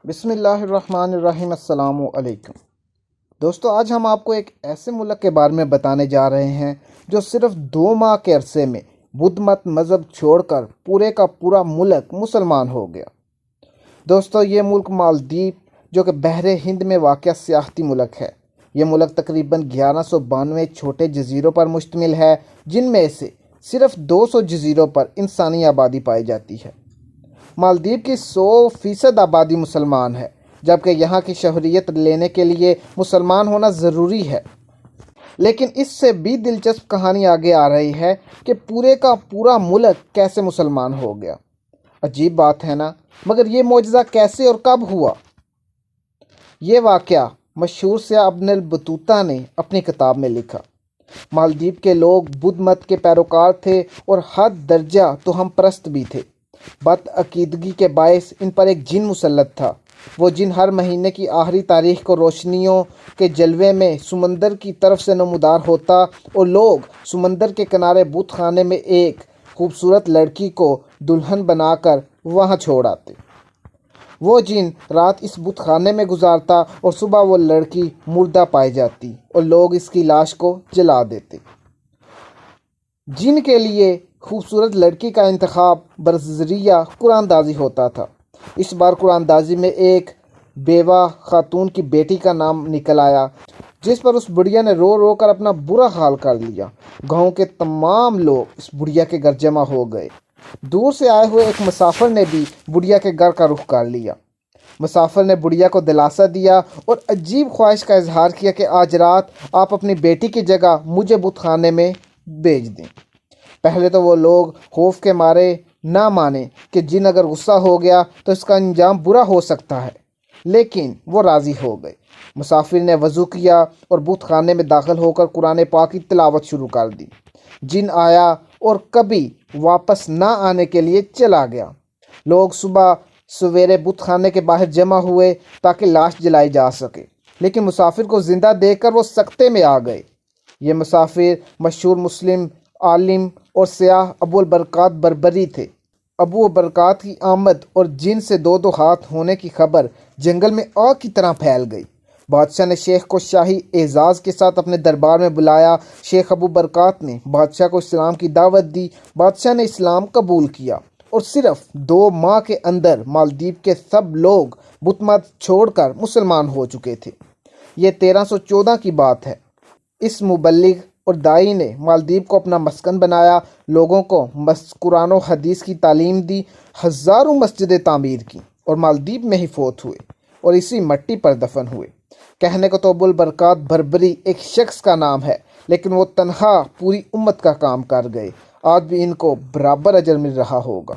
بسم اللہ الرحمن الرحیم۔ السلام علیکم دوستو، آج ہم آپ کو ایک ایسے ملک کے بارے میں بتانے جا رہے ہیں جو صرف 2 ماہ کے عرصے میں بدھ مت مذہب چھوڑ کر پورے کا پورا ملک مسلمان ہو گیا۔ دوستو، یہ ملک مالدیپ جو کہ بحر ہند میں واقع سیاحتی ملک ہے۔ یہ ملک تقریباً 1192 چھوٹے جزیروں پر مشتمل ہے، جن میں سے صرف 200 جزیروں پر انسانی آبادی پائی جاتی ہے۔ مالدیپ کی 100% آبادی مسلمان ہے، جبکہ یہاں کی شہریت لینے کے لیے مسلمان ہونا ضروری ہے۔ لیکن اس سے بھی دلچسپ کہانی آگے آ رہی ہے کہ پورے کا پورا ملک کیسے مسلمان ہو گیا۔ عجیب بات ہے نا، مگر یہ معجزہ کیسے اور کب ہوا؟ یہ واقعہ مشہور سیاح ابن بطوطہ نے اپنی کتاب میں لکھا۔ مالدیپ کے لوگ بدھ مت کے پیروکار تھے اور حد درجہ توہم پرست بھی تھے۔ بد عقیدگی کے باعث ان پر ایک جن مسلط تھا۔ وہ جن ہر مہینے کی آخری تاریخ کو روشنیوں کے جلوے میں سمندر کی طرف سے نمودار ہوتا اور لوگ سمندر کے کنارے بت خانے میں ایک خوبصورت لڑکی کو دلہن بنا کر وہاں چھوڑ آتے۔ وہ جن رات اس بت خانے میں گزارتا اور صبح وہ لڑکی مردہ پائی جاتی اور لوگ اس کی لاش کو جلا دیتے۔ جن کے لیے خوبصورت لڑکی کا انتخاب برذریعہ قرآن دازی ہوتا تھا۔ اس بار قرآن دازی میں ایک بیوہ خاتون کی بیٹی کا نام نکل آیا، جس پر اس بڑھیا نے رو رو کر اپنا برا حال کر لیا۔ گاؤں کے تمام لوگ اس بڑھیا کے گھر جمع ہو گئے۔ دور سے آئے ہوئے ایک مسافر نے بھی بڑھیا کے گھر کا رخ کر لیا۔ مسافر نے بڑھیا کو دلاسا دیا اور عجیب خواہش کا اظہار کیا کہ آج رات آپ اپنی بیٹی کی جگہ مجھے بت خانے میں بھیج دیں۔ پہلے تو وہ لوگ خوف کے مارے نہ مانے کہ جن اگر غصہ ہو گیا تو اس کا انجام برا ہو سکتا ہے، لیکن وہ راضی ہو گئے۔ مسافر نے وضو کیا اور بت خانے میں داخل ہو کر قرآن پاک کی تلاوت شروع کر دی۔ جن آیا اور کبھی واپس نہ آنے کے لیے چلا گیا۔ لوگ صبح سویرے بت خانے کے باہر جمع ہوئے تاکہ لاش جلائی جا سکے، لیکن مسافر کو زندہ دیکھ کر وہ سکتے میں آ گئے۔ یہ مسافر مشہور مسلم عالم اور سیاح ابو البرکات بربری تھے۔ ابو البرکات کی آمد اور جن سے 2 ہاتھ ہونے کی خبر جنگل میں آگ کی طرح پھیل گئی۔ بادشاہ نے شیخ کو شاہی اعزاز کے ساتھ اپنے دربار میں بلایا۔ شیخ ابو برکات نے بادشاہ کو اسلام کی دعوت دی۔ بادشاہ نے اسلام قبول کیا اور صرف 2 ماہ کے اندر مالدیپ کے سب لوگ بت مت چھوڑ کر مسلمان ہو چکے تھے۔ یہ 1314 کی بات ہے۔ اس مبلغ اور دائی نے مالدیپ کو اپنا مسکن بنایا، لوگوں کو قرآن و حدیث کی تعلیم دی، ہزاروں مسجدیں تعمیر کی اور مالدیپ میں ہی فوت ہوئے اور اسی مٹی پر دفن ہوئے۔ کہنے کو تو ابو البرکات بربری ایک شخص کا نام ہے، لیکن وہ تنہا پوری امت کا کام کر گئے۔ آج بھی ان کو برابر اجر مل رہا ہوگا۔